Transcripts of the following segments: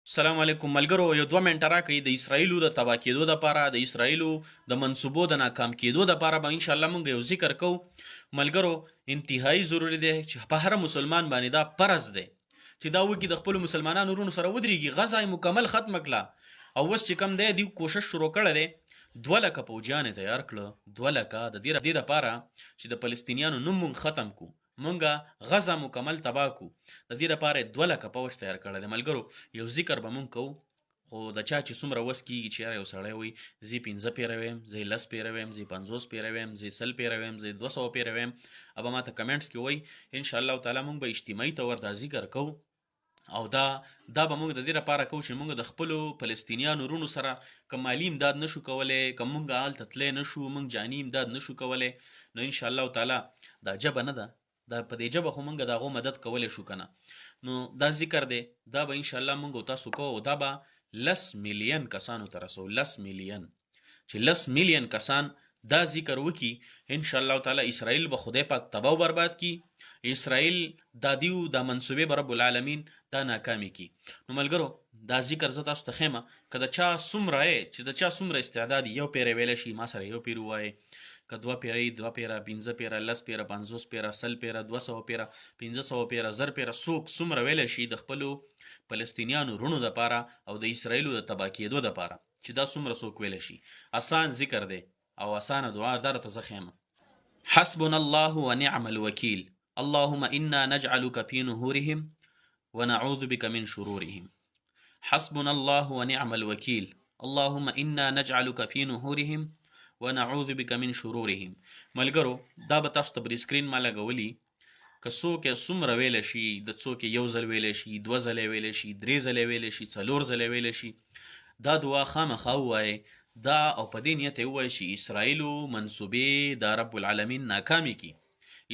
السلام علیکم ملګرو، یو 2 منټه راکړئ. د اسرائیلو د تباه کېدو دپاره، د اسرائیلو د منصوبو د ناکام کېدو دپاره به انشاءالله موږ یو ذکر کوو. ملګرو، انتهایی ضروري دی چې په هر مسلمان باندې دا فرض دی چې دا وکړي، د خپلو مسلمانانو وروڼو سره ودرېږي، غزه یې مکمل ختمه کړه. او اوس چې کوم دی دوی کوشش شروع کړی دی، 2 لکه پوځیان یې تیار کړه. 2 لکه د دې دپاره چې د فلسطینیانو نوم مونږ ختم کړو، مونږه غزه مکمل تباه کړو. د دې دپاره 2 لکه پوځ تیار کړی دی. ملګرو، یو ذکر به مونږ کوو، خو د چا چې څومره وس کېږي چې یاره یو سړی وایي زه 15 پیره ویم، زه 10 پیره ویم، زه 50 پیره ویم، زه 100 پیره ویم، زه 200 پیره ویم، ابه ماته کمنټس کې وایي. انشاءالله تعالی مونږ به اجتماعي طور دا ذکر کوو. او دا به موږ د دې لپاره کوو چې موږ د خپلو فلسطینیانو وروڼو سره که مالي امداد نشو کولی، که موږ هلته تللی نشو، موږ جاني امداد نشو کولی، نو انشاءالله تعالی دا جبه نه ده، دا په دې جبه خو موږ د هغو مدد کولی شو که نه. نو دا ذکر دی، دا به انشاءالله موږ او تاسو کوو، او دا به 10 میلیون کسانو ته رسو. 10 میلیون، چې 10 میلیون کسان دا ذکر وکي، ان شاء الله تعالی اسرائیل به خدای پاک تباہ و برباد کی. اسرائیل دا دیو دا منصوبه به رب العالمین دا ناکامی کی. نو ملګرو، دا ذکر زه تاسو ته ښیم که د چا څومره چې د چا څومره استعداد یو پیره ویلی شي، ما سره یو پیر ووایي، که 2 پیره 2 پیره 15 پیره 10 پیره 50 پیره 100 پیره 200 پیره 500 پیره 1000 پیره څوک څومره ویلی شي د خپلو فلسطینیانو وروڼو دپاره او د اسرائیلو د تباه کېدو دپاره، چې دا څومره څوک ویلی شي. آسان ذکر دی او اسانه دعا دا راته زه ښیم. حسبنا الله ونعم الوکیل، اللهم انا نجعلك في نهورهم ونعوذ بك من شرورهم. حسبنا الله ونعم الوکیل، اللهم انا نجعلك في نهورهم ونعوذ بك من شرورهم. ملګرو، دا به تاسو ته پر سکرین ما لګولي، که څوک یې څومره ویلی شي، د څوک یې 1 ځل ویلی شي، 2 ځلې ویلی شي، 3 ځلې ویلی شي، 4 ځلې ویلی شي، دا دعا خامخا ووایئ. دا او په دې نیت یې ووایئ چې اسرائیلو منصوبې دا رب العالمین ناکامې کی،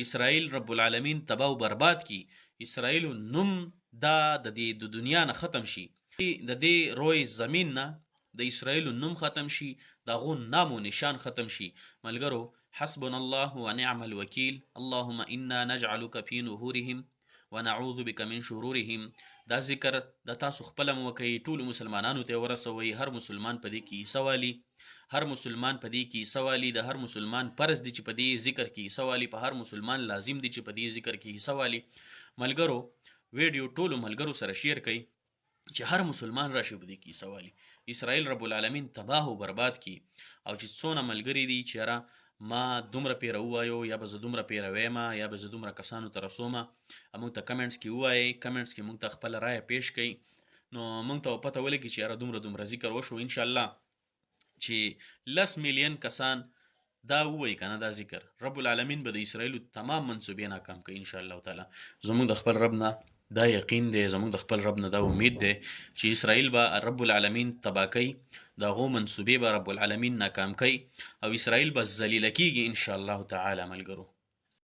اسرائیل رب العالمین تباه و برباد کی، اسرائیلو نوم دا د دنیا نه ختم شي، د دې روی زمین نه د اسرائیلو نوم ختم شي، د هغو نام و نشان ختم شي. ملګرو، حسبنا الله ونعم الوکیل، اللهم انا نجعلك في نهورهم ونعوذ بك من شرورهم. دا ذکر د تاسو خپله م وکئ، ټولو مسلمانانو ته یې ورسوئ. هر مسلمان په دې کې حصه والي، هر مسلمان په دې کې حصه والي، د هر مسلمان فرض دی چې په دې ذکر کې حصه والي، په هر مسلمان لازم دی چې په دې ذکر کې حصه والي. ملګرو، ویډیو ټولو ملګرو سره شیر کړئ چې هر مسلمان راشي په دې کې حصه والي. اسرائیل رب العالمین تباه و برباد کی. او چې څونه ملګري دي چې یاره ما دومره پیره ووایو، یا به زه دومره پیره ویمه، یا به زه دومره کسانو ته رسومه، موږ ته کمنټس کې ووایئ، کمنټس کې موږ ته خپله رایه پیش کړئ، نو موږ ته پته ولګي چې یاره دومره ذکر وشو. انشاءالله چې 10 میلیون کسان دا ووایي که نه دا ذکر، رب العالمین به د اسرائیلو تمام منصوبې ناکام کوي انشاءالله تعالی. زموږ د خپل رب نه دا یقین دی، زموږ د خپل رب نه دا امید دی چې اسرائیل به رب العالمین تباه کوي، د هغو منصوبې به رب العالمین ناکام کوي، او اسرائیل به ذلیله کیږي انشاءالله تعالی. ملګرو،